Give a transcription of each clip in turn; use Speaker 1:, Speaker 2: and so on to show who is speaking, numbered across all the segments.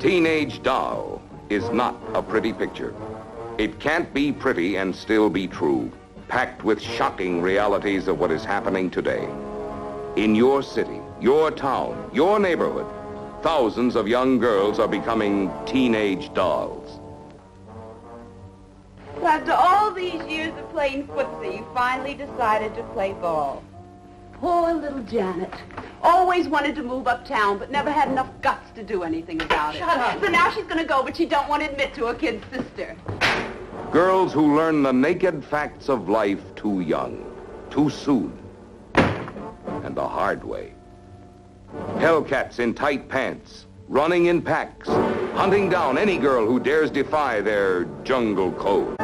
Speaker 1: Teenage doll is not a pretty picture. It can't be pretty and still be true, packed with shocking realities of what is happening today. In your city, your town, your neighborhood, thousands of young girls are becoming teenage dolls.
Speaker 2: After all these years of playing footsie, you finally decided to play ball. Poor little Janet. Always wanted to move uptown, but never had enough guts to do anything about it.
Speaker 3: Shut up.
Speaker 2: So now she's going to go, but she don't want to admit to her kid sister.
Speaker 1: Girls who learn the naked facts of life too young, too soon, and the hard way. Hellcats in tight pants, running in packs, hunting down any girl who dares defy their jungle code.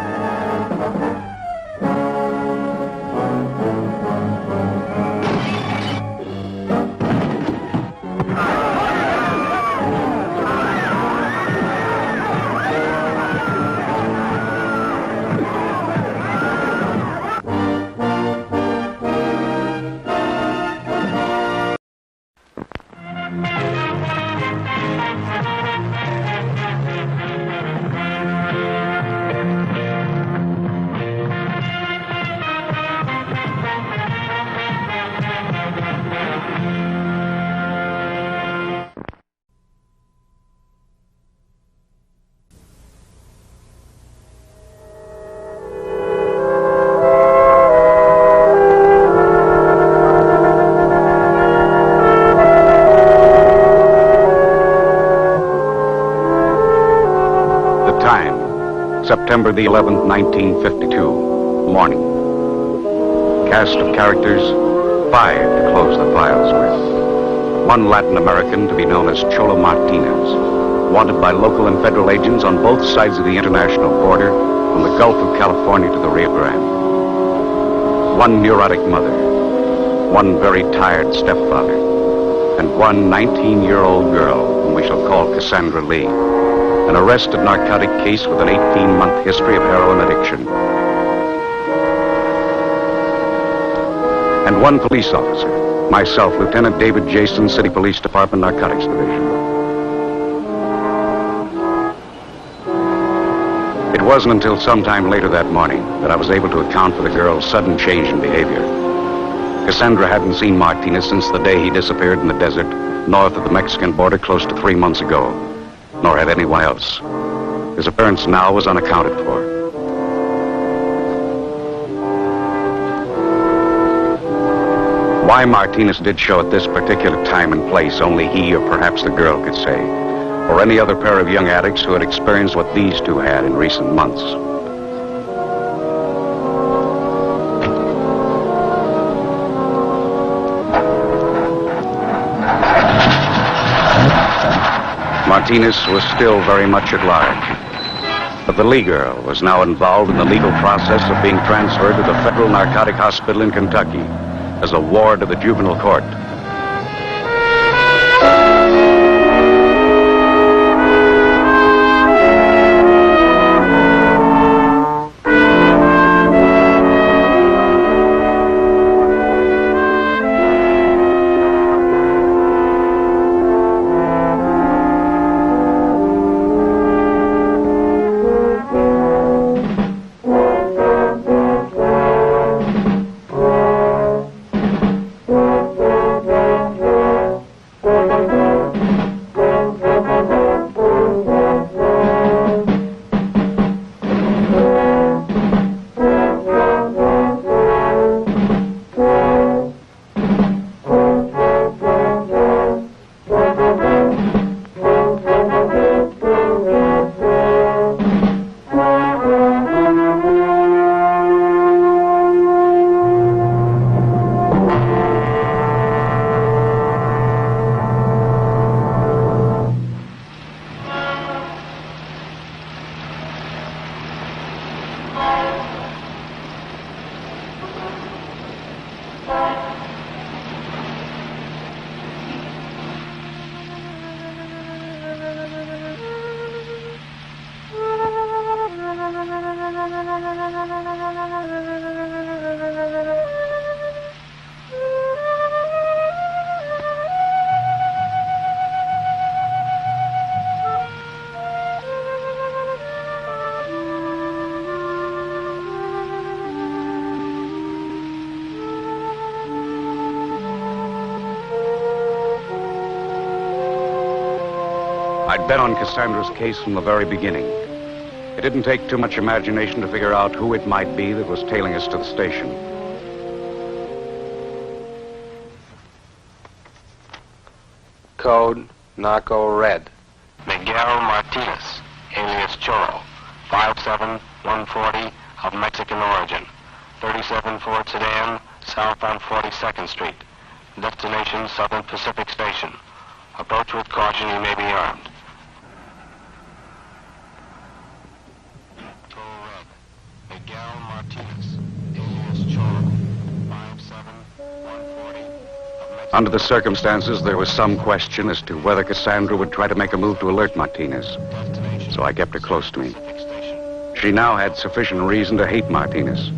Speaker 4: September the 11th, 1952, morning. Cast of characters, 5 to close the files with. One Latin American to be known as Cholo Martinez, wanted by local and federal agents on both sides of the international border, from the Gulf of California to the Rio Grande. One neurotic mother, one very tired stepfather, and one 19-year-old girl whom we shall call Cassandra Lee. An arrested narcotic case with an 18-month history of heroin addiction. And one police officer, myself, Lieutenant David Jason, City Police Department, Narcotics Division. It wasn't until sometime later that morning that I was able to account for the girl's sudden change in behavior. Cassandra hadn't seen Martinez since the day he disappeared in the desert north of the Mexican border close to 3 months ago. Nor had anyone else. His appearance now was unaccounted for. Why Martinez did show at this particular time and place, only he or perhaps the girl could say, or any other pair of young addicts who had experienced what these two had in recent months. Martinez was still very much at large. But the Lee girl was now involved in the legal process of being transferred to the Federal Narcotic Hospital in Kentucky as a ward of the juvenile court. I'd bet on Cassandra's case from the very beginning. It didn't take too much imagination to figure out who it might be that was tailing us to the station.
Speaker 3: Code Narco Red.
Speaker 5: Miguel Martinez, alias Choro, 5'7", 140, of Mexican origin. 37 Ford sedan, south on 42nd Street. Destination Southern Pacific Station. Approach with caution, he may be armed. Total Red, Miguel Martinez, alias Choro, 5'7", 140, of Mexican.
Speaker 4: Under the circumstances, there was some question as to whether Cassandra would try to make a move to alert Martinez. So I kept her close to me. She now had sufficient reason to hate Martinez.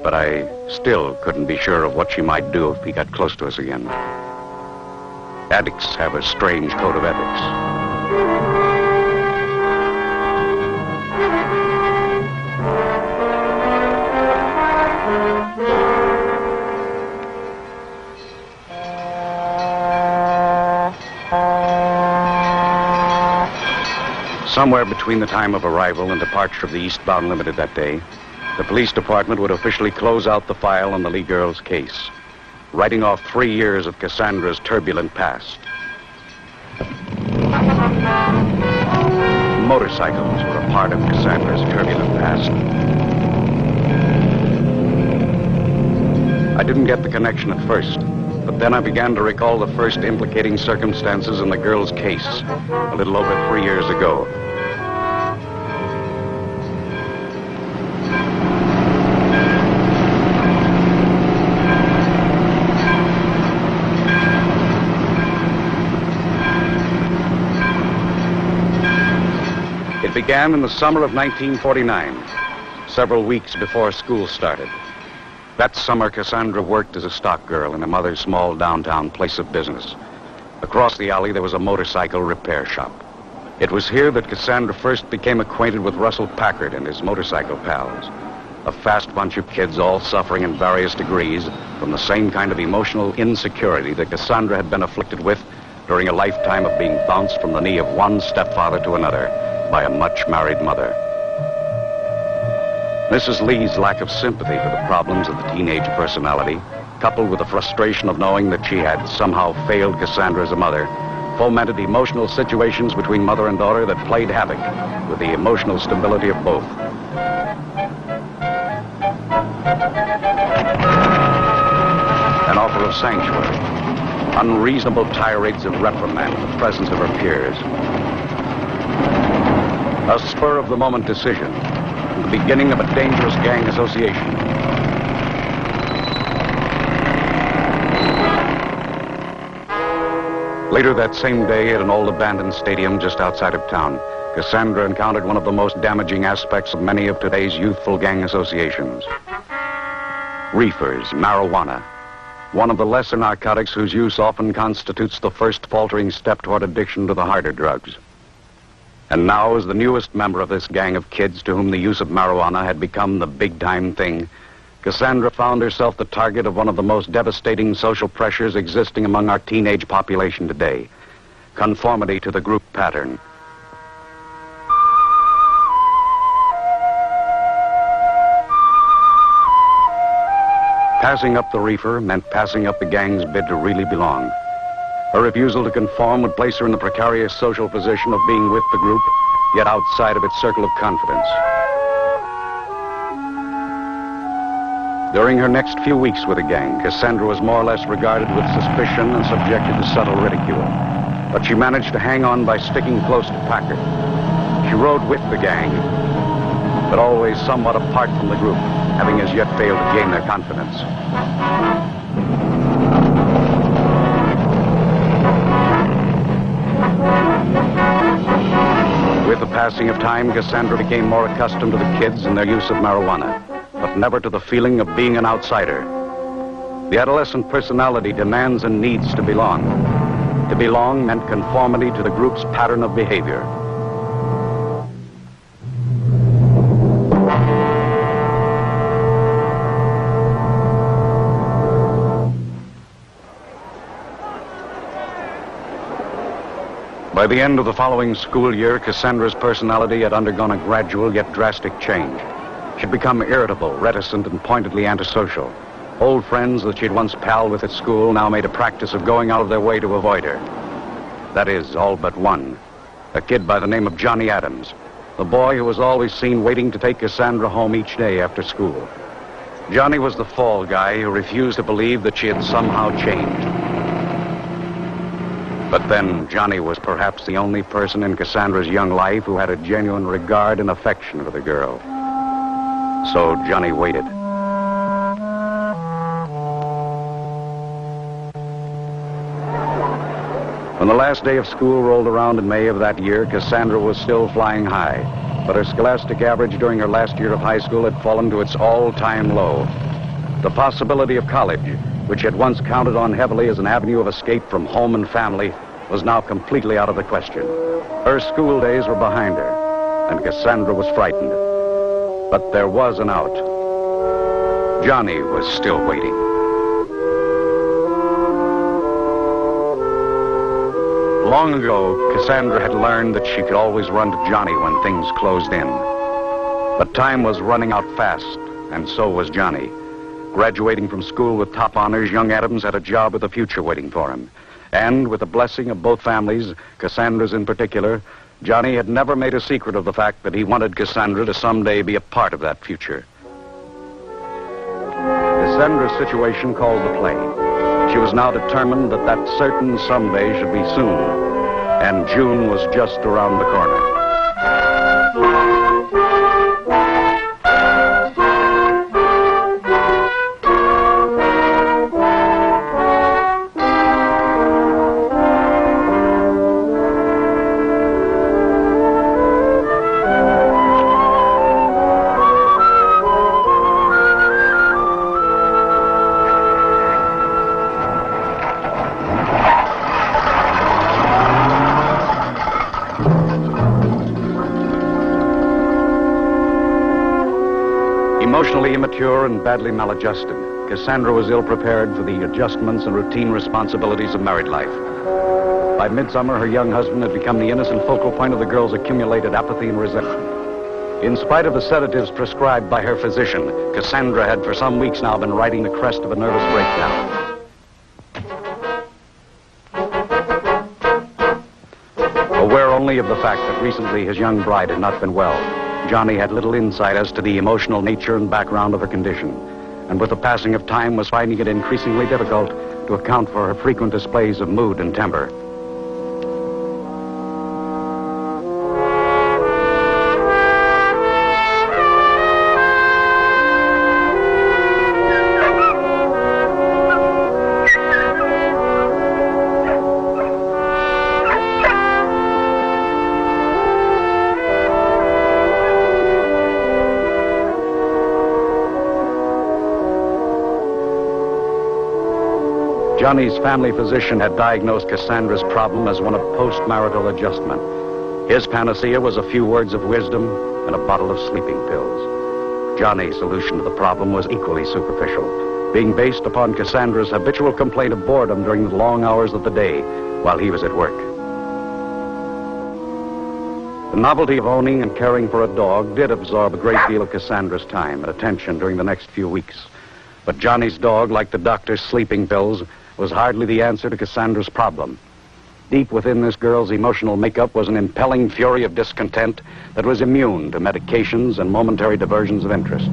Speaker 4: But I still couldn't be sure of what she might do if he got close to us again. Addicts have a strange code of ethics. Somewhere between the time of arrival and departure of the eastbound limited that day, the police department would officially close out the file on the Lee girl's case, writing off 3 years of Cassandra's turbulent past. Motorcycles were a part of Cassandra's turbulent past. I didn't get the connection at first, but then I began to recall the first implicating circumstances in the girl's case, a little over 3 years ago. It began in the summer of 1949, several weeks before school started. That summer, Cassandra worked as a stock girl in her mother's small downtown place of business. Across the alley, there was a motorcycle repair shop. It was here that Cassandra first became acquainted with Russell Packard and his motorcycle pals, a fast bunch of kids all suffering in various degrees from the same kind of emotional insecurity that Cassandra had been afflicted with during a lifetime of being bounced from the knee of one stepfather to another by a much-married mother. Mrs. Lee's lack of sympathy for the problems of the teenage personality, coupled with the frustration of knowing that she had somehow failed Cassandra as a mother, fomented emotional situations between mother and daughter that played havoc with the emotional stability of both. An offer of sanctuary, unreasonable tirades of reprimand in the presence of her peers, a spur-of-the-moment decision, the beginning of a dangerous gang association. Later that same day, at an old abandoned stadium just outside of town, Cassandra encountered one of the most damaging aspects of many of today's youthful gang associations. Reefers, marijuana, one of the lesser narcotics whose use often constitutes the first faltering step toward addiction to the harder drugs. And now, as the newest member of this gang of kids to whom the use of marijuana had become the big-time thing, Cassandra found herself the target of one of the most devastating social pressures existing among our teenage population today: conformity to the group pattern. Passing up the reefer meant passing up the gang's bid to really belong. Her refusal to conform would place her in the precarious social position of being with the group, yet outside of its circle of confidence. During her next few weeks with the gang, Cassandra was more or less regarded with suspicion and subjected to subtle ridicule. But she managed to hang on by sticking close to Packard. She rode with the gang, but always somewhat apart from the group, having as yet failed to gain their confidence. With the passing of time, Cassandra became more accustomed to the kids and their use of marijuana, but never to the feeling of being an outsider. The adolescent personality demands and needs to belong. To belong meant conformity to the group's pattern of behavior. By the end of the following school year, Cassandra's personality had undergone a gradual yet drastic change. She'd become irritable, reticent, and pointedly antisocial. Old friends that she'd once palled with at school now made a practice of going out of their way to avoid her. That is, all but one. A kid by the name of Johnny Adams. The boy who was always seen waiting to take Cassandra home each day after school. Johnny was the fall guy who refused to believe that she had somehow changed. But then, Johnny was perhaps the only person in Cassandra's young life who had a genuine regard and affection for the girl. So Johnny waited. When the last day of school rolled around in May of that year, Cassandra was still flying high. But her scholastic average during her last year of high school had fallen to its all-time low. The possibility of college, which had once counted on heavily as an avenue of escape from home and family, was now completely out of the question. Her school days were behind her, and Cassandra was frightened. But there was an out. Johnny was still waiting. Long ago, Cassandra had learned that she could always run to Johnny when things closed in. But time was running out fast, and so was Johnny. Graduating from school with top honors, young Adams had a job with a future waiting for him. And with the blessing of both families, Cassandra's in particular, Johnny had never made a secret of the fact that he wanted Cassandra to someday be a part of that future. Cassandra's situation called the play. She was now determined that that certain someday should be soon, and June was just around the corner. Emotionally immature and badly maladjusted, Cassandra was ill-prepared for the adjustments and routine responsibilities of married life. By midsummer, her young husband had become the innocent focal point of the girl's accumulated apathy and resentment. In spite of the sedatives prescribed by her physician, Cassandra had for some weeks now been riding the crest of a nervous breakdown. Aware only of the fact that recently his young bride had not been well, Johnny had little insight as to the emotional nature and background of her condition, and with the passing of time was finding it increasingly difficult to account for her frequent displays of mood and temper. Johnny's family physician had diagnosed Cassandra's problem as one of post-marital adjustment. His panacea was a few words of wisdom and a bottle of sleeping pills. Johnny's solution to the problem was equally superficial, being based upon Cassandra's habitual complaint of boredom during the long hours of the day while he was at work. The novelty of owning and caring for a dog did absorb a great deal of Cassandra's time and attention during the next few weeks. But Johnny's dog, like the doctor's sleeping pills, was hardly the answer to Cassandra's problem. Deep within this girl's emotional makeup was an impelling fury of discontent that was immune to medications and momentary diversions of interest.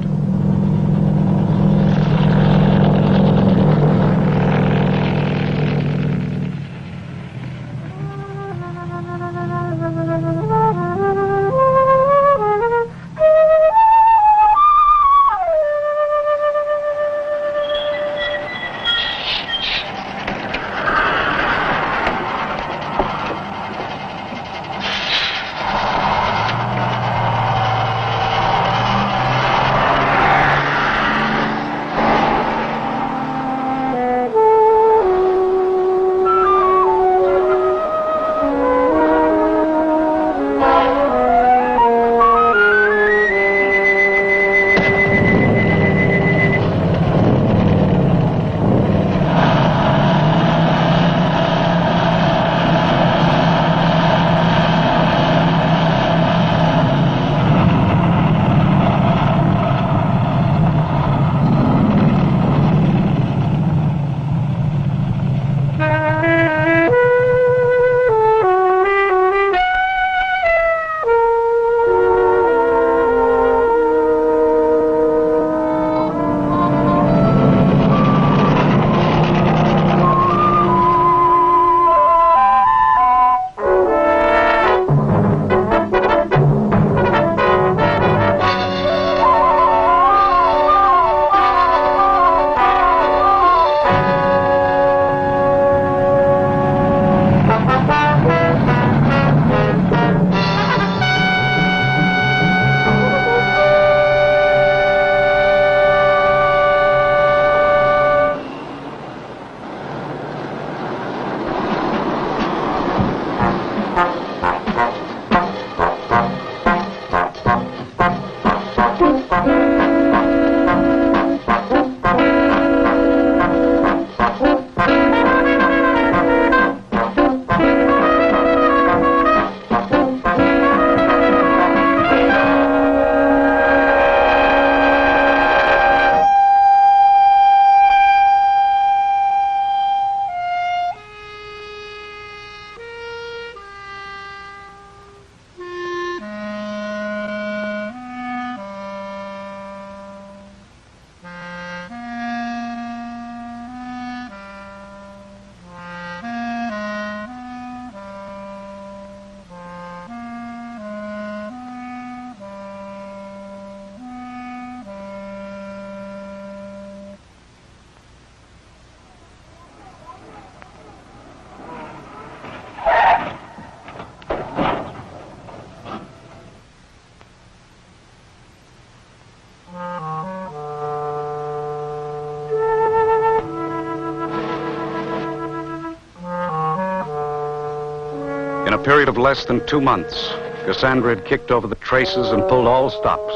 Speaker 4: In a period of less than 2 months, Cassandra had kicked over the traces and pulled all stops.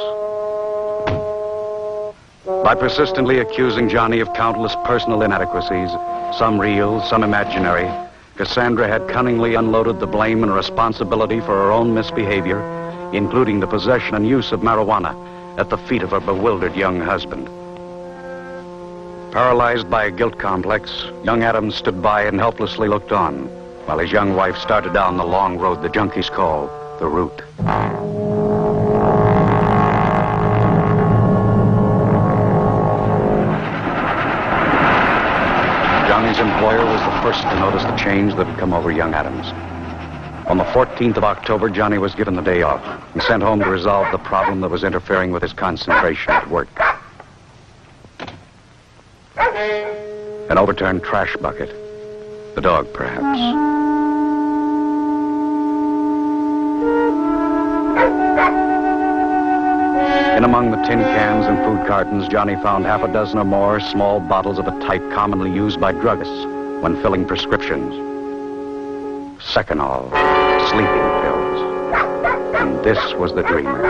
Speaker 4: By persistently accusing Johnny of countless personal inadequacies, some real, some imaginary, Cassandra had cunningly unloaded the blame and responsibility for her own misbehavior, including the possession and use of marijuana, at the feet of her bewildered young husband. Paralyzed by a guilt complex, young Adams stood by and helplessly looked on, while his young wife started down the long road the junkies call the route. Johnny's employer was the first to notice the change that had come over young Adams. On the 14th of October, Johnny was given the day off and sent home to resolve the problem that was interfering with his concentration at work. An overturned trash bucket. The dog, perhaps. In among the tin cans and food cartons, Johnny found half a dozen or more small bottles of a type commonly used by druggists when filling prescriptions. Seconal, sleeping pills. And this was the dreamer.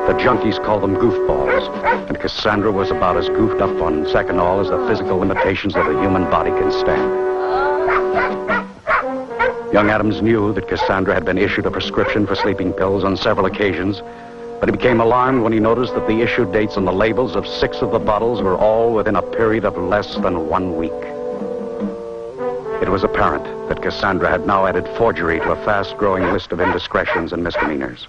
Speaker 4: The junkies call them goofballs, and Cassandra was about as goofed up on Seconal as the physical limitations of the human body can stand. Young Adams knew that Cassandra had been issued a prescription for sleeping pills on several occasions, but he became alarmed when he noticed that the issue dates on the labels of 6 of the bottles were all within a period of less than 1 week. It was apparent that Cassandra had now added forgery to a fast-growing list of indiscretions and misdemeanors.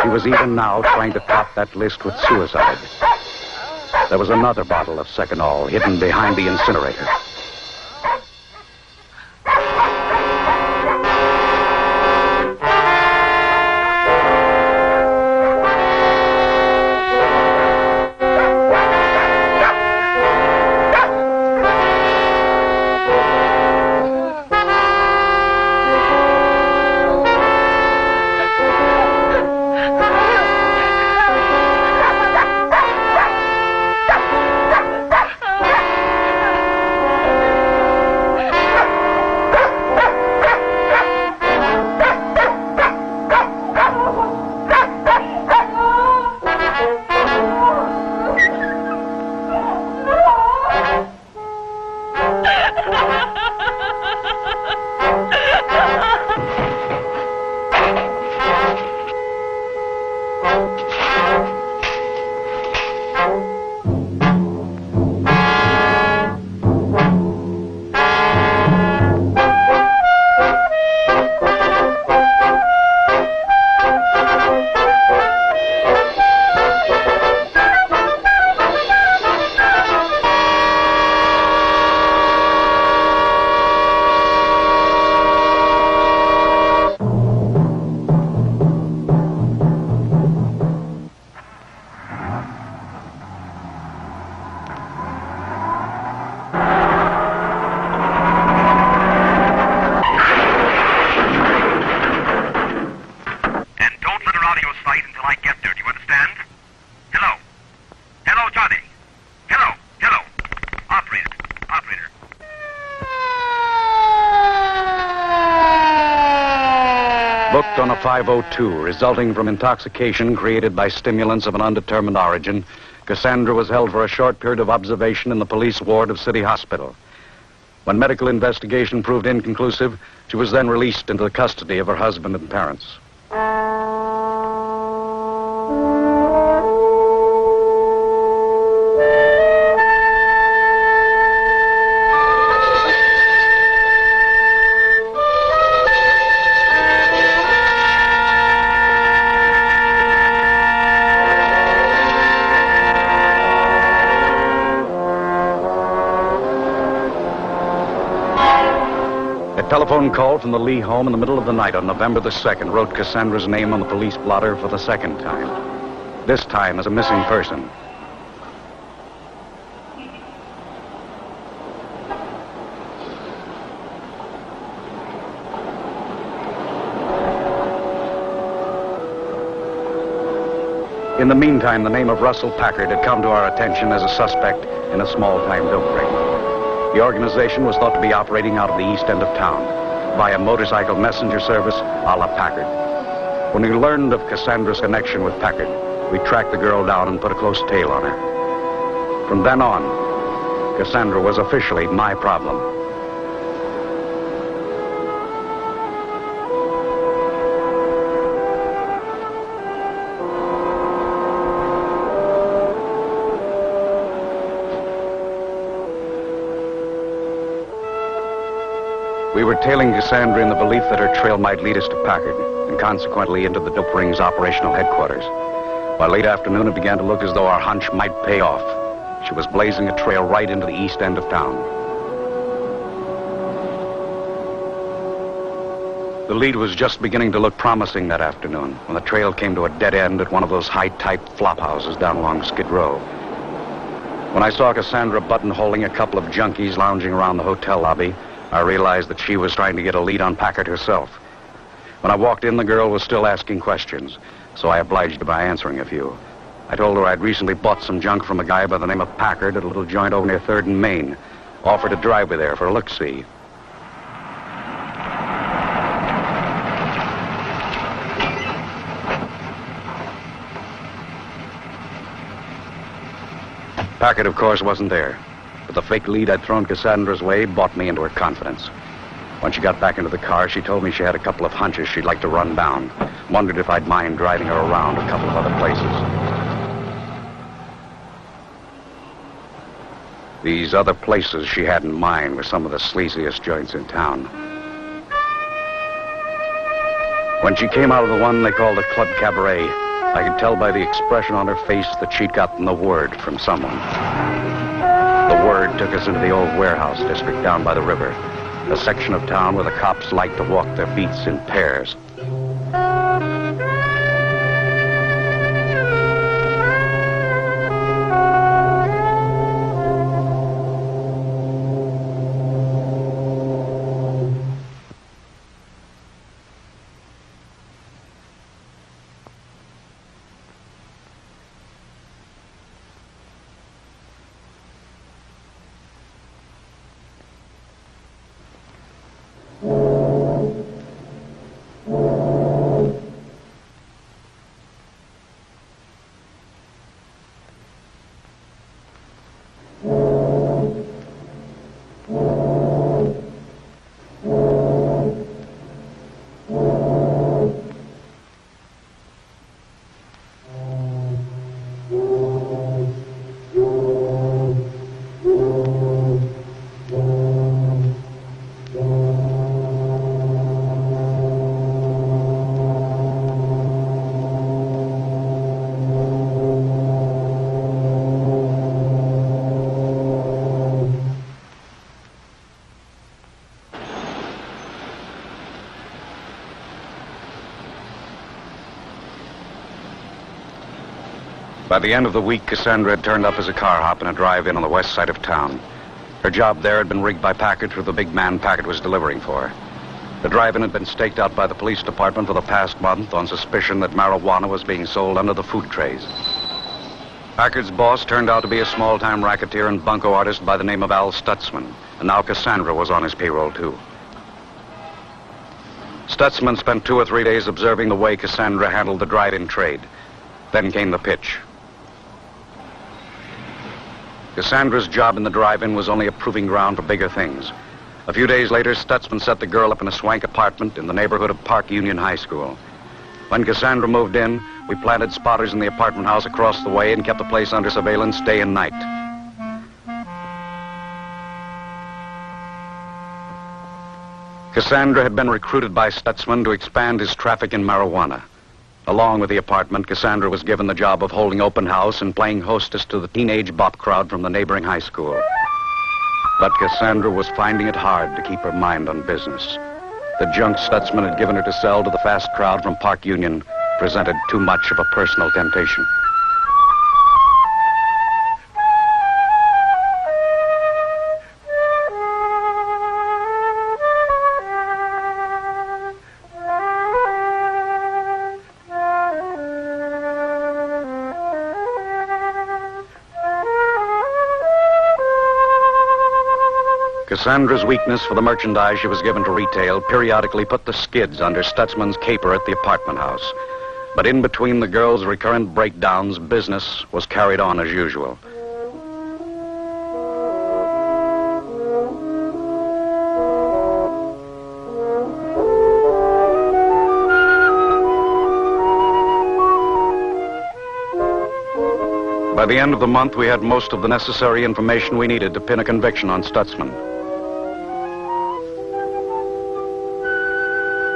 Speaker 4: He was even now trying to top that list with suicide. There was another bottle of Seconal hidden behind the incinerator. Booked on a 502, resulting from intoxication created by stimulants of an undetermined origin, Cassandra was held for a short period of observation in the police ward of City Hospital. When medical investigation proved inconclusive, she was then released into the custody of her husband and parents. A telephone call from the Lee home in the middle of the night on November the 2nd wrote Cassandra's name on the police blotter for the second time. This time as a missing person. In the meantime, the name of Russell Packard had come to our attention as a suspect in a small-time dope ring. The organization was thought to be operating out of the east end of town. via motorcycle messenger service a la Packard. When we learned of Cassandra's connection with Packard, we tracked the girl down and put a close tail on her. From then on, Cassandra was officially my problem. We were tailing Cassandra in the belief that her trail might lead us to Packard, and consequently into the dope ring's operational headquarters. By late afternoon, it began to look as though our hunch might pay off. She was blazing a trail right into the east end of town. The lead was just beginning to look promising that afternoon when the trail came to a dead end at one of those high-type flop houses down along Skid Row. When I saw Cassandra buttonholing a couple of junkies lounging around the hotel lobby, I realized that she was trying to get a lead on Packard herself. When I walked in, the girl was still asking questions, so I obliged her by answering a few. I told her I'd recently bought some junk from a guy by the name of Packard at a little joint over near 3rd and Main. Offered to drive me there for a look-see. Packard, of course, wasn't there. But the fake lead I'd thrown Cassandra's way bought me into her confidence. When she got back into the car, she told me she had a couple of hunches she'd like to run down. Wondered if I'd mind driving her around a couple of other places. These other places she had in mind were some of the sleaziest joints in town. When she came out of the one they called the Club Cabaret, I could tell by the expression on her face that she'd gotten the word from someone. The word took us into the old warehouse district down by the river, a section of town where the cops like to walk their beats in pairs. By the end of the week, Cassandra had turned up as a car hop in a drive-in on the west side of town. Her job there had been rigged by Packard through the big man Packard was delivering for. The drive-in had been staked out by the police department for the past month on suspicion that marijuana was being sold under the food trays. Packard's boss turned out to be a small-time racketeer and bunco artist by the name of Al Stutzman, and now Cassandra was on his payroll, too. Stutzman spent 2 or 3 days observing the way Cassandra handled the drive-in trade. Then came the pitch. Cassandra's job in the drive-in was only a proving ground for bigger things. A few days later, Stutzman set the girl up in a swank apartment in the neighborhood of Park Union High School. When Cassandra moved in, we planted spotters in the apartment house across the way and kept the place under surveillance day and night. Cassandra had been recruited by Stutzman to expand his traffic in marijuana. Along with the apartment, Cassandra was given the job of holding open house and playing hostess to the teenage bop crowd from the neighboring high school. But Cassandra was finding it hard to keep her mind on business. The junk Stutzman had given her to sell to the fast crowd from Park Union presented too much of a personal temptation. Cassandra's weakness for the merchandise she was given to retail periodically put the skids under Stutzman's caper at the apartment house. But in between the girls' recurrent breakdowns, business was carried on as usual. By the end of the month, we had most of the necessary information we needed to pin a conviction on Stutzman.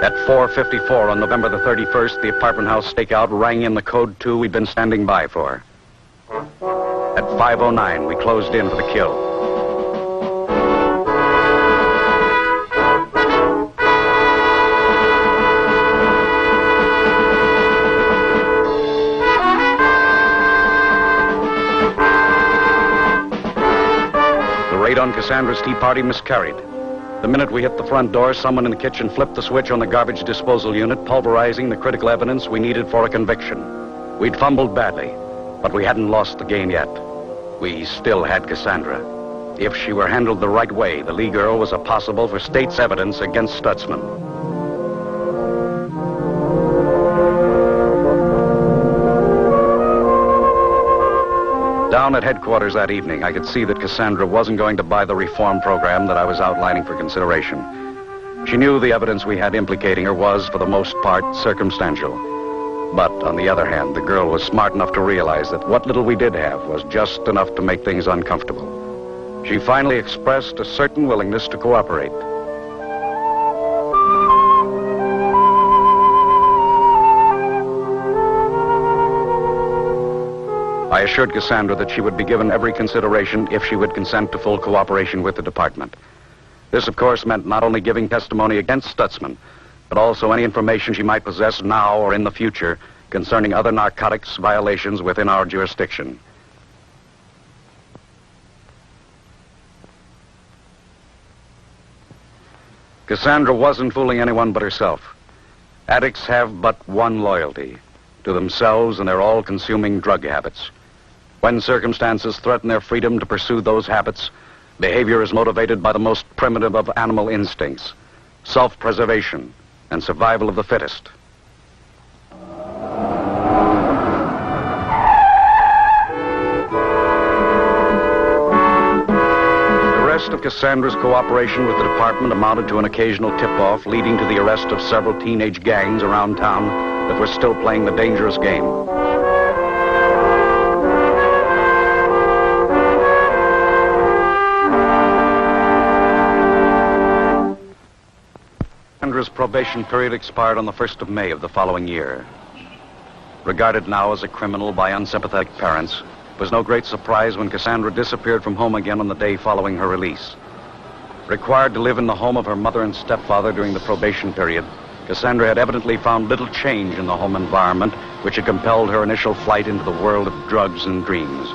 Speaker 4: At 4:54 on November the 31st, the apartment house stakeout rang in the code 2 we'd been standing by for. At 5:09, we closed in for the kill. The raid on Cassandra's tea party miscarried. The minute we hit the front door, someone in the kitchen flipped the switch on the garbage disposal unit, pulverizing the critical evidence we needed for a conviction. We'd fumbled badly, but we hadn't lost the game yet. We still had Cassandra. If she were handled the right way, the Lee girl was a possible for state's evidence against Stutzman. Down at headquarters that evening, I could see that Cassandra wasn't going to buy the reform program that I was outlining for consideration. She knew the evidence we had implicating her was, for the most part, circumstantial. But, on the other hand, the girl was smart enough to realize that what little we did have was just enough to make things uncomfortable. She finally expressed a certain willingness to cooperate. I assured Cassandra that she would be given every consideration if she would consent to full cooperation with the department. This, of course, meant not only giving testimony against Stutzman, but also any information she might possess now or in the future concerning other narcotics violations within our jurisdiction. Cassandra wasn't fooling anyone but herself. Addicts have but one loyalty, to themselves and their all-consuming drug habits. When circumstances threaten their freedom to pursue those habits, behavior is motivated by the most primitive of animal instincts, self-preservation and survival of the fittest. The rest of Cassandra's cooperation with the department amounted to an occasional tip-off leading to the arrest of several teenage gangs around town that were still playing the dangerous game. Cassandra's probation period expired on the 1st of May of the following year. Regarded now as a criminal by unsympathetic parents, it was no great surprise when Cassandra disappeared from home again on the day following her release. Required to live in the home of her mother and stepfather during the probation period, Cassandra had evidently found little change in the home environment which had compelled her initial flight into the world of drugs and dreams.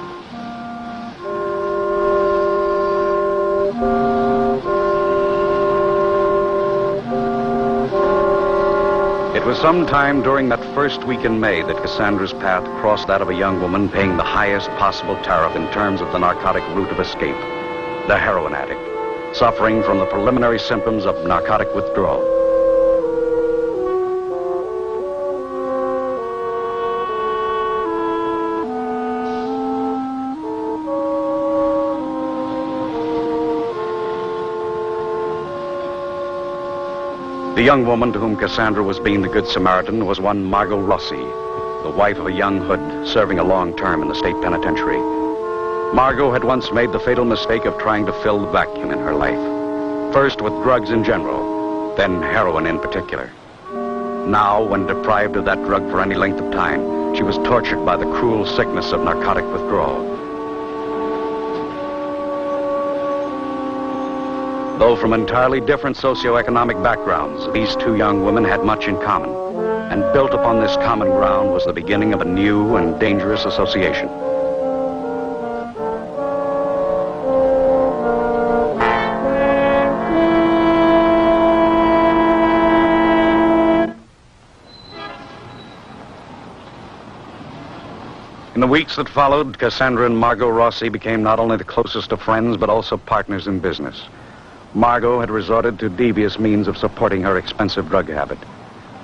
Speaker 4: It was sometime during that first week in May that Cassandra's path crossed that of a young woman paying the highest possible tariff in terms of the narcotic route of escape, the heroin addict, suffering from the preliminary symptoms of narcotic withdrawal. The young woman to whom Cassandra was being the Good Samaritan was one Margot Rossi, the wife of a young hood serving a long term in the state penitentiary. Margot had once made the fatal mistake of trying to fill the vacuum in her life. First with drugs in general, then heroin in particular. Now, when deprived of that drug for any length of time, she was tortured by the cruel sickness of narcotic withdrawal. Though from entirely different socioeconomic backgrounds, these two young women had much in common, and built upon this common ground was the beginning of a new and dangerous association. In the weeks that followed, Cassandra and Margot Rossi became not only the closest of friends, but also partners in business. Margot had resorted to devious means of supporting her expensive drug habit.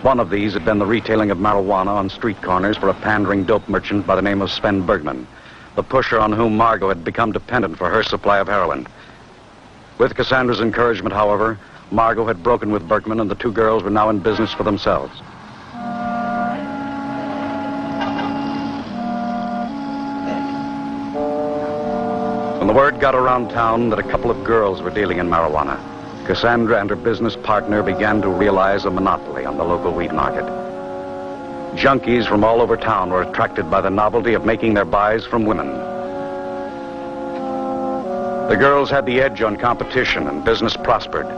Speaker 4: One of these had been the retailing of marijuana on street corners for a pandering dope merchant by the name of Sven Bergman, the pusher on whom Margot had become dependent for her supply of heroin. With Cassandra's encouragement, however, Margot had broken with Bergman, and the two girls were now in business for themselves. When the word got around town that a couple of girls were dealing in marijuana, Cassandra and her business partner began to realize a monopoly on the local weed market. Junkies from all over town were attracted by the novelty of making their buys from women. The girls had the edge on competition, and business prospered.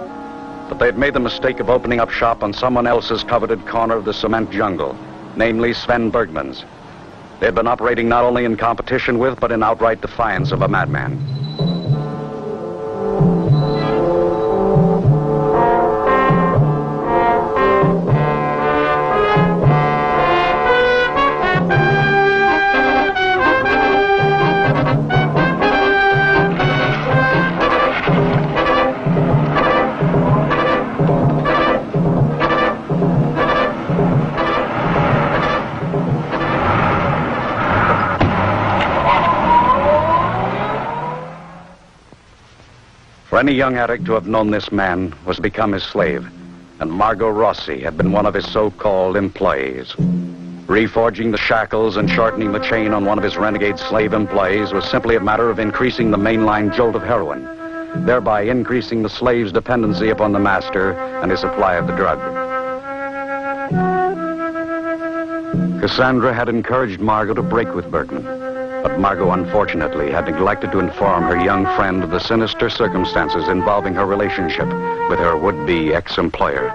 Speaker 4: But they had made the mistake of opening up shop on someone else's coveted corner of the cement jungle, namely Sven Bergman's. They had been operating not only in competition with, but in outright defiance of a madman. For any young addict to have known this man was to become his slave, and Margot Rossi had been one of his so-called employees. Reforging the shackles and shortening the chain on one of his renegade slave employees was simply a matter of increasing the mainline jolt of heroin, thereby increasing the slave's dependency upon the master and his supply of the drug. Cassandra had encouraged Margot to break with Bergman, but Margot, unfortunately, had neglected to inform her young friend of the sinister circumstances involving her relationship with her would-be ex-employer.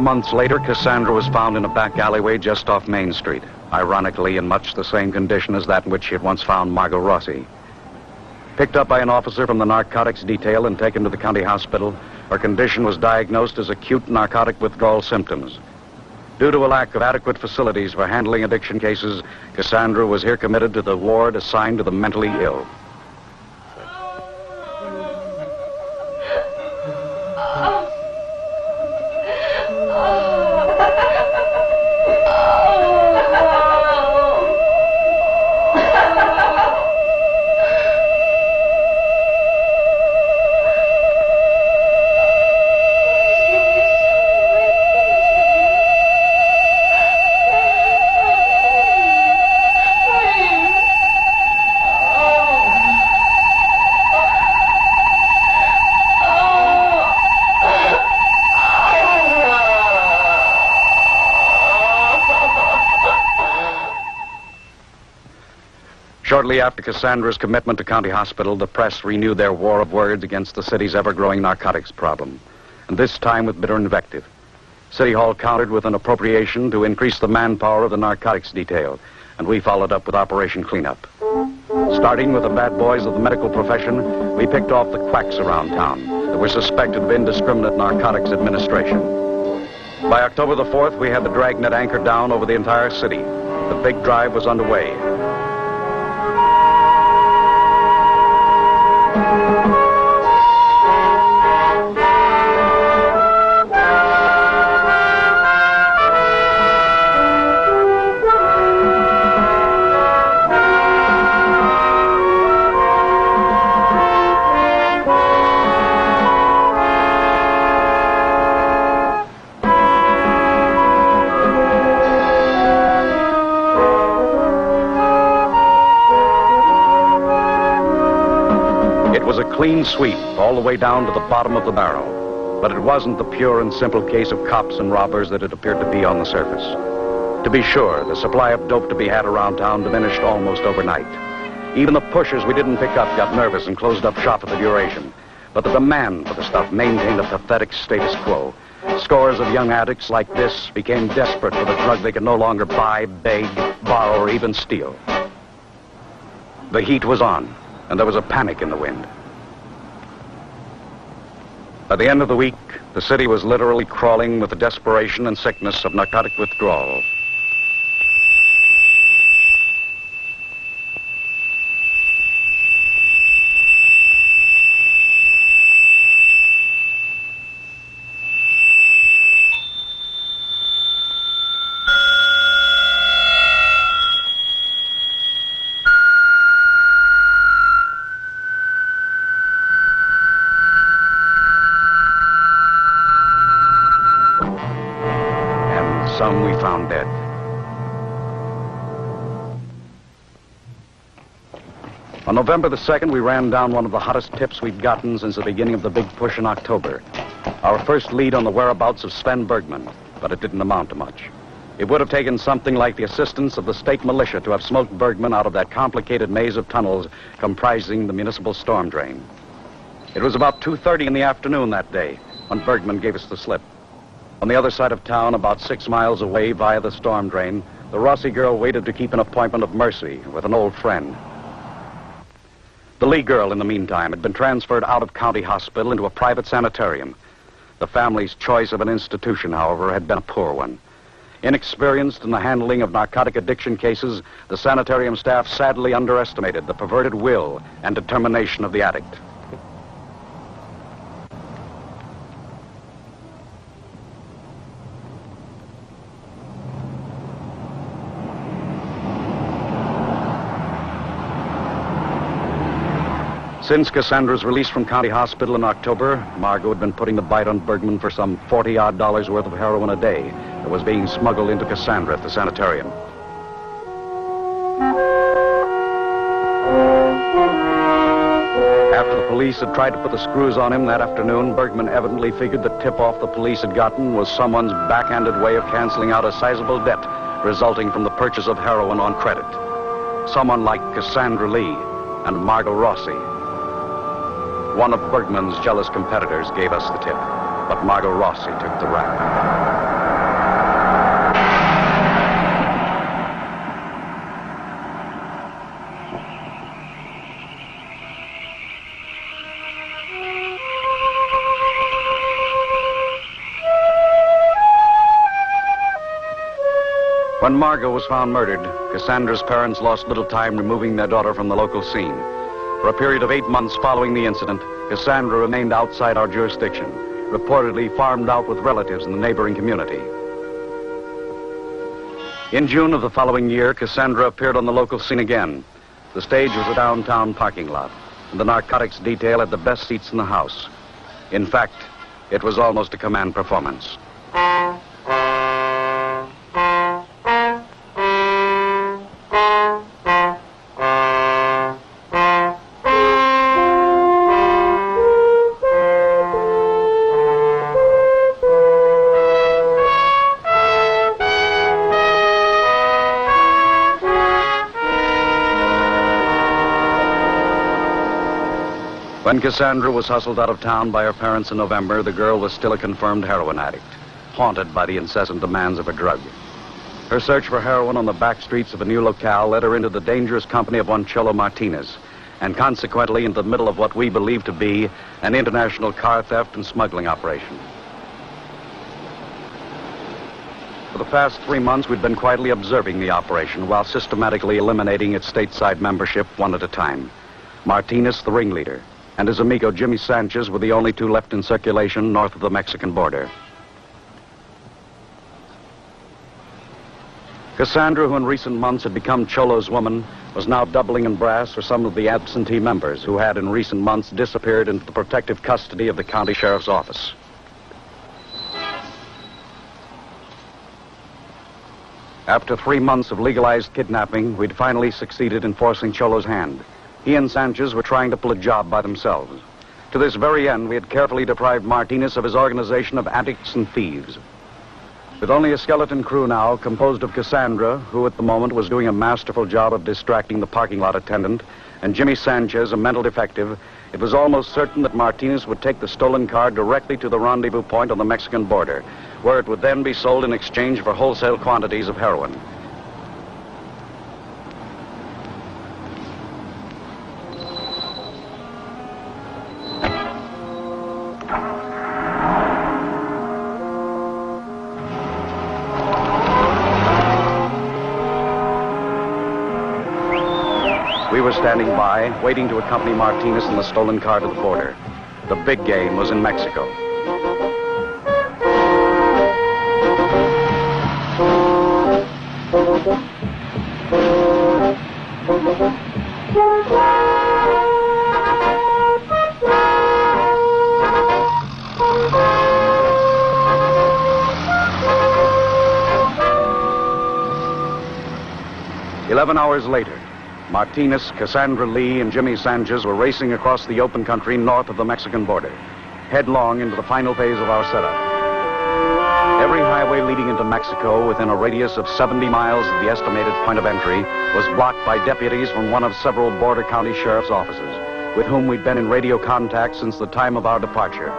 Speaker 4: Months later, Cassandra was found in a back alleyway just off Main Street, ironically in much the same condition as that in which she had once found Margot Rossi. Picked up by an officer from the narcotics detail and taken to the county hospital, her condition was diagnosed as acute narcotic withdrawal symptoms. Due to a lack of adequate facilities for handling addiction cases, Cassandra was here committed to the ward assigned to the mentally ill.
Speaker 3: Oh!
Speaker 4: Shortly after Cassandra's commitment to County Hospital, the press renewed their war of words against the city's ever-growing narcotics problem, and this time with bitter invective. City Hall countered with an appropriation to increase the manpower of the narcotics detail, and we followed up with Operation Cleanup. Starting with the bad boys of the medical profession, we picked off the quacks around town that were suspected of indiscriminate narcotics administration. By October the 4th, we had the dragnet anchored down over the entire city. The big drive was underway. Clean sweep all the way down to the bottom of the barrel. But it wasn't the pure and simple case of cops and robbers that it appeared to be on the surface. To be sure, the supply of dope to be had around town diminished almost overnight. Even the pushers we didn't pick up got nervous and closed up shop at the duration. But the demand for the stuff maintained a pathetic status quo. Scores of young addicts like this became desperate for the drug they could no longer buy, beg, borrow, or even steal. The heat was on, and there was a panic in the wind. By the end of the week, the city was literally crawling with the desperation and sickness of narcotic withdrawal. Some we found dead. On November the 2nd, we ran down one of the hottest tips we'd gotten since the beginning of the big push in October. Our first lead on the whereabouts of Sven Bergman, but it didn't amount to much. It would have taken something like the assistance of the state militia to have smoked Bergman out of that complicated maze of tunnels comprising the municipal storm drain. It was about 2:30 in the afternoon that day when Bergman gave us the slip. On the other side of town, about 6 miles away via the storm drain, the Rossi girl waited to keep an appointment of mercy with an old friend. The Lee girl, in the meantime, had been transferred out of County Hospital into a private sanitarium. The family's choice of an institution, however, had been a poor one. Inexperienced in the handling of narcotic addiction cases, the sanitarium staff sadly underestimated the perverted will and determination of the addict. Since Cassandra's release from County Hospital in October, Margot had been putting the bite on Bergman for some $40-odd worth of heroin a day that was being smuggled into Cassandra at the sanitarium. After the police had tried to put the screws on him that afternoon, Bergman evidently figured the tip-off the police had gotten was someone's backhanded way of canceling out a sizable debt resulting from the purchase of heroin on credit. Someone like Cassandra Lee and Margot Rossi. One of Bergman's jealous competitors gave us the tip, but Margot Rossi took the rap. When Margot was found murdered, Cassandra's parents lost little time removing their daughter from the local scene. For a period of 8 months following the incident, Cassandra remained outside our jurisdiction, reportedly farmed out with relatives in the neighboring community. In June of the following year, Cassandra appeared on the local scene again. The stage was a downtown parking lot, and the narcotics detail had the best seats in the house. In fact, it was almost a command performance. When Cassandra was hustled out of town by her parents in November, the girl was still a confirmed heroin addict, haunted by the incessant demands of her drug. Her search for heroin on the back streets of a new locale led her into the dangerous company of one Cholo Martinez, and consequently into the middle of what we believe to be an international car theft and smuggling operation. For the past 3 months, we'd been quietly observing the operation while systematically eliminating its stateside membership one at a time. Martinez, the ringleader, and his amigo Jimmy Sanchez were the only two left in circulation north of the Mexican border. Cassandra, who in recent months had become Cholo's woman, was now doubling in brass for some of the absentee members who had in recent months disappeared into the protective custody of the county sheriff's office. After 3 months of legalized kidnapping, we'd finally succeeded in forcing Cholo's hand. He and Sanchez were trying to pull a job by themselves. To this very end, we had carefully deprived Martinez of his organization of addicts and thieves. With only a skeleton crew now, composed of Cassandra, who at the moment was doing a masterful job of distracting the parking lot attendant, and Jimmy Sanchez, a mental defective, it was almost certain that Martinez would take the stolen car directly to the rendezvous point on the Mexican border, where it would then be sold in exchange for wholesale quantities of heroin. We were standing by, waiting to accompany Martinez and the stolen car to the border. The big game was in Mexico. "11 hours later, Martinez, Cassandra Lee, and Jimmy Sanchez were racing across the open country north of the Mexican border, headlong into the final phase of our setup. Every highway leading into Mexico within a radius of 70 miles of the estimated point of entry was blocked by deputies from one of several border county sheriff's offices, with whom we'd been in radio contact since the time of our departure.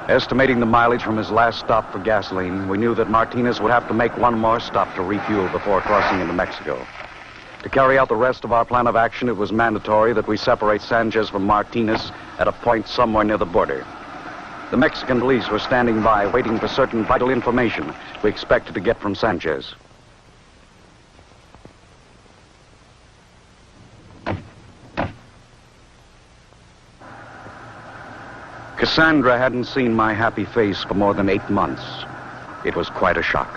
Speaker 4: Estimating the mileage from his last stop for gasoline, we knew that Martinez would have to make one more stop to refuel before crossing into Mexico. To carry out the rest of our plan of action, it was mandatory that we separate Sanchez from Martinez at a point somewhere near the border. The Mexican police were standing by, waiting for certain vital information we expected to get from Sanchez. Cassandra hadn't seen my happy face for more than 8 months. It was quite a shock.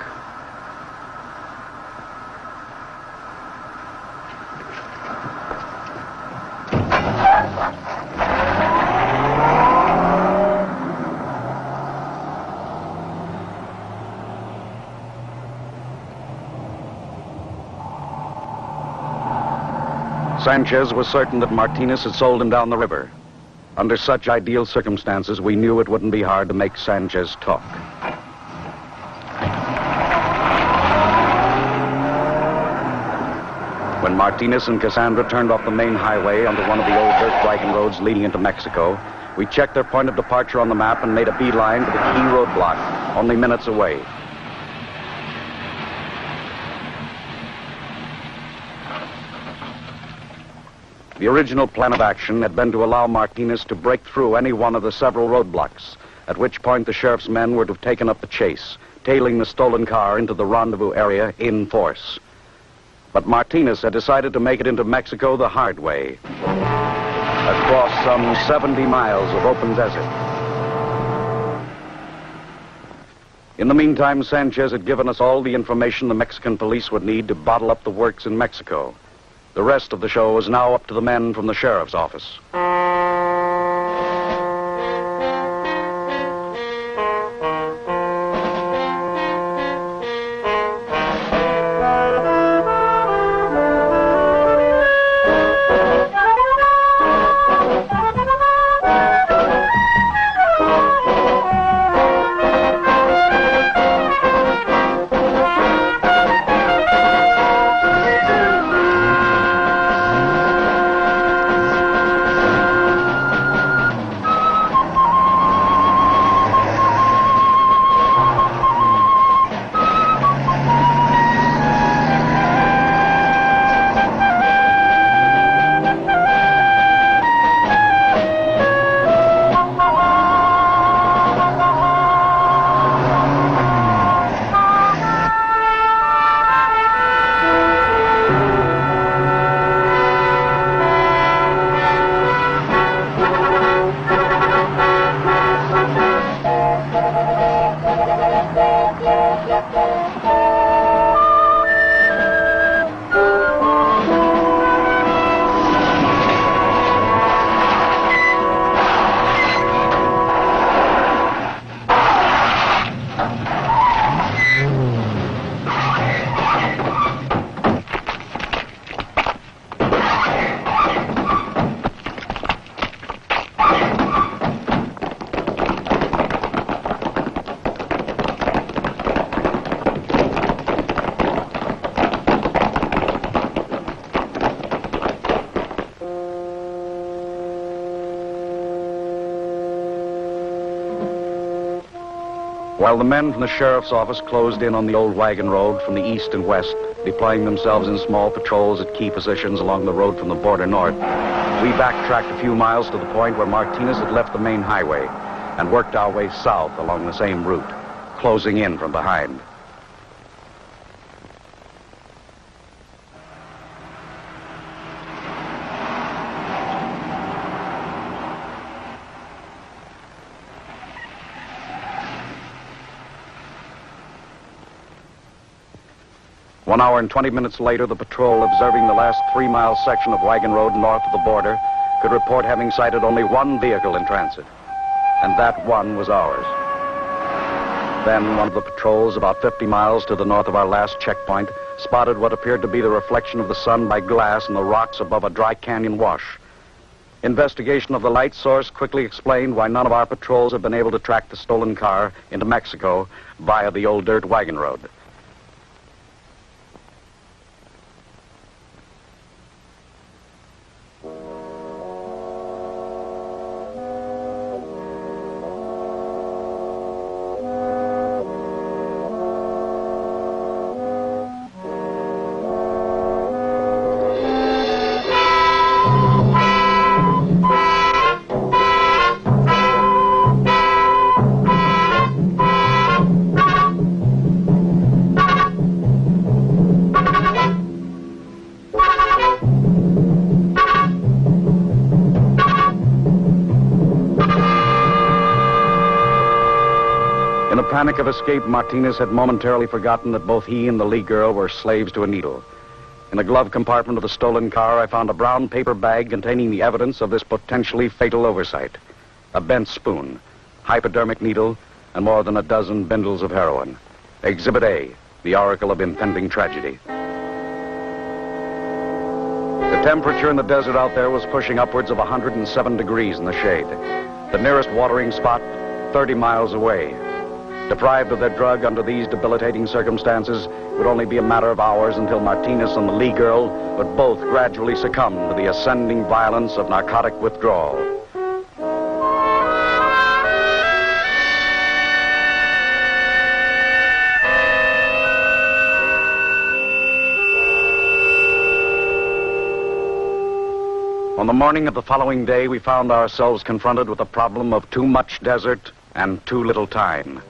Speaker 4: Sanchez was certain that Martinez had sold him down the river. Under such ideal circumstances, we knew it wouldn't be hard to make Sanchez talk. When Martinez and Cassandra turned off the main highway onto one of the old dirt wagon roads leading into Mexico, we checked their point of departure on the map and made a beeline to the key roadblock, only minutes away. The original plan of action had been to allow Martinez to break through any one of the several roadblocks, at which point the sheriff's men were to have taken up the chase, tailing the stolen car into the rendezvous area in force. But Martinez had decided to make it into Mexico the hard way, across some 70 miles of open desert. In the meantime, Sanchez had given us all the information the Mexican police would need to bottle up the works in Mexico. The rest of the show was now up to the men from the sheriff's office. While the men from the sheriff's office closed in on the old wagon road from the east and west, deploying themselves in small patrols at key positions along the road from the border north, we backtracked a few miles to the point where Martinez had left the main highway and worked our way south along the same route, closing in from behind. One hour and 20 minutes later, the patrol, observing the last 3-mile section of wagon road north of the border, could report having sighted only one vehicle in transit. And that one was ours. Then one of the patrols, about 50 miles to the north of our last checkpoint, spotted what appeared to be the reflection of the sun by glass in the rocks above a dry canyon wash. Investigation of the light source quickly explained why none of our patrols had been able to track the stolen car into Mexico via the old dirt wagon road. In the panic of escape, Martinez had momentarily forgotten that both he and the Lee girl were slaves to a needle. In the glove compartment of the stolen car, I found a brown paper bag containing the evidence of this potentially fatal oversight. A bent spoon, hypodermic needle, and more than a dozen bindles of heroin. Exhibit A, the oracle of impending tragedy. The temperature in the desert out there was pushing upwards of 107 degrees in the shade. The nearest watering spot, 30 miles away. Deprived of their drug under these debilitating circumstances, it would only be a matter of hours until Martinez and the Lee girl would both gradually succumb to the ascending violence of narcotic withdrawal. On the morning of the following day, we found ourselves confronted with the problem of too much desert and too little time.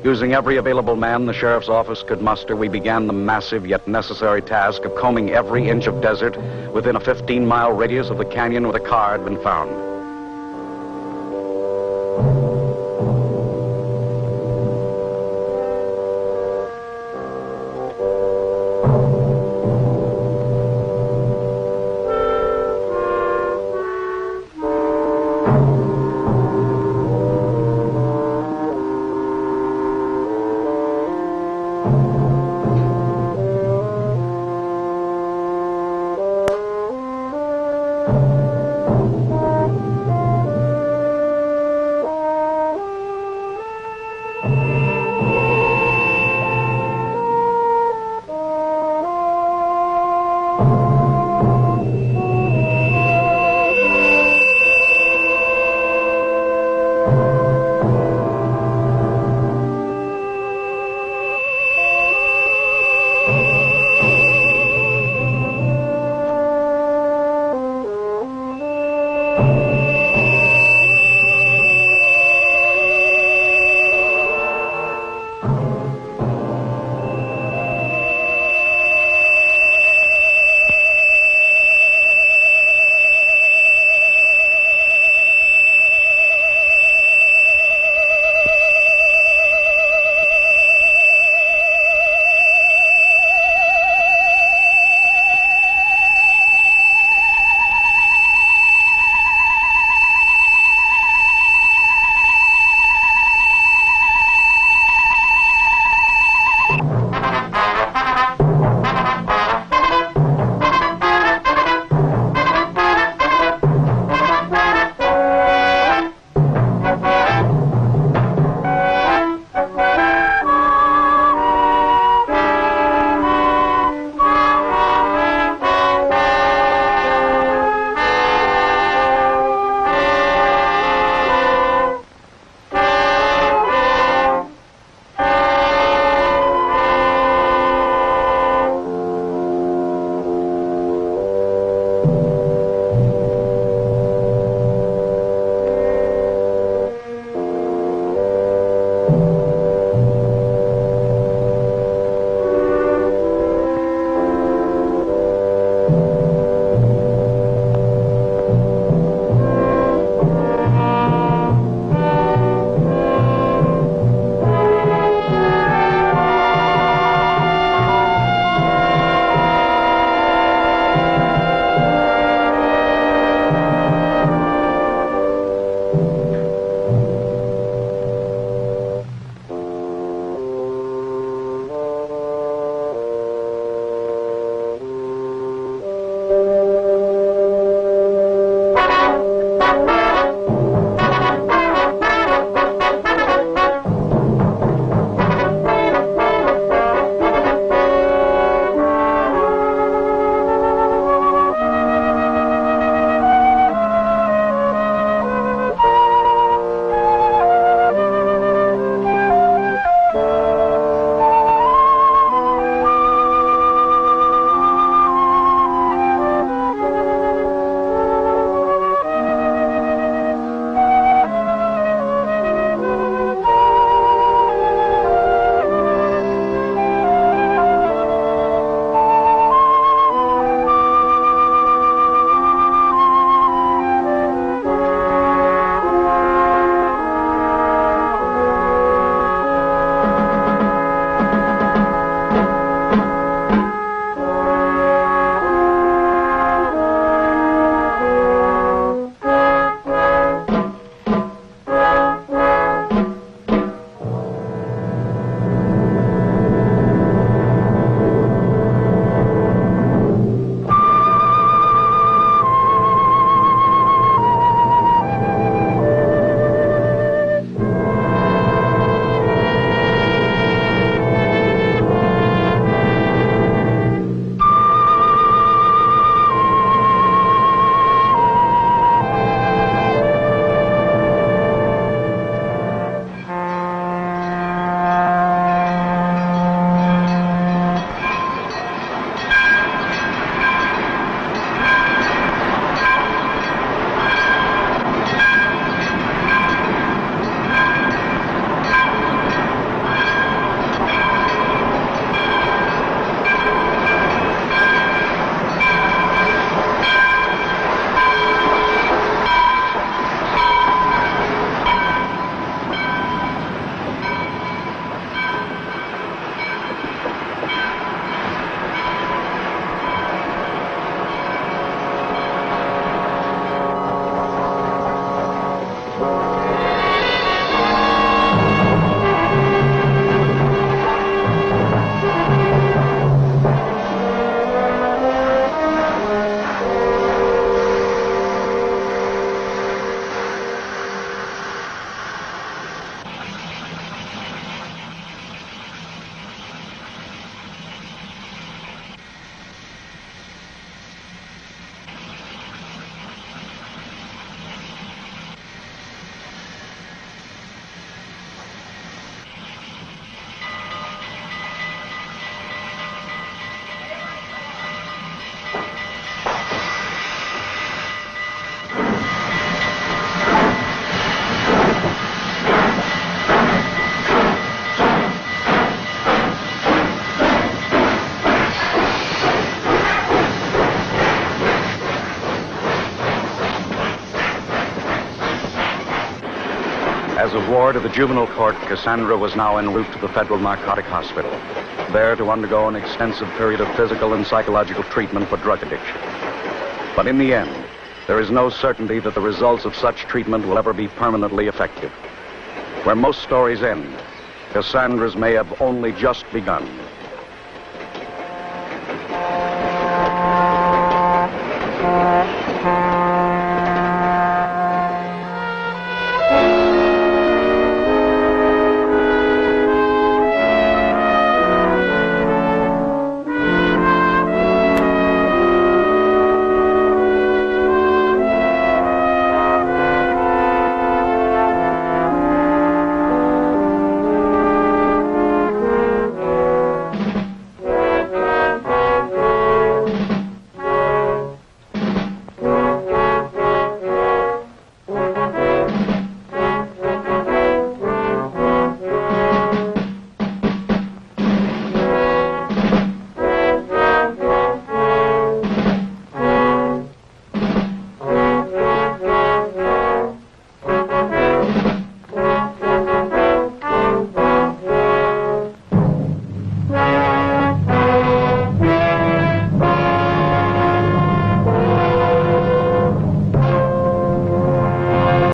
Speaker 4: Using every available man the sheriff's office could muster, we began the massive yet necessary task of combing every inch of desert within a 15-mile radius of the canyon where the car had been found. ward of the juvenile court, Cassandra was now en route to the Federal Narcotic Hospital, there to undergo an extensive period of physical and psychological treatment for drug addiction. But in the end, there is no certainty that the results of such treatment will ever be permanently effective. Where most stories end, Cassandra's may have only just begun.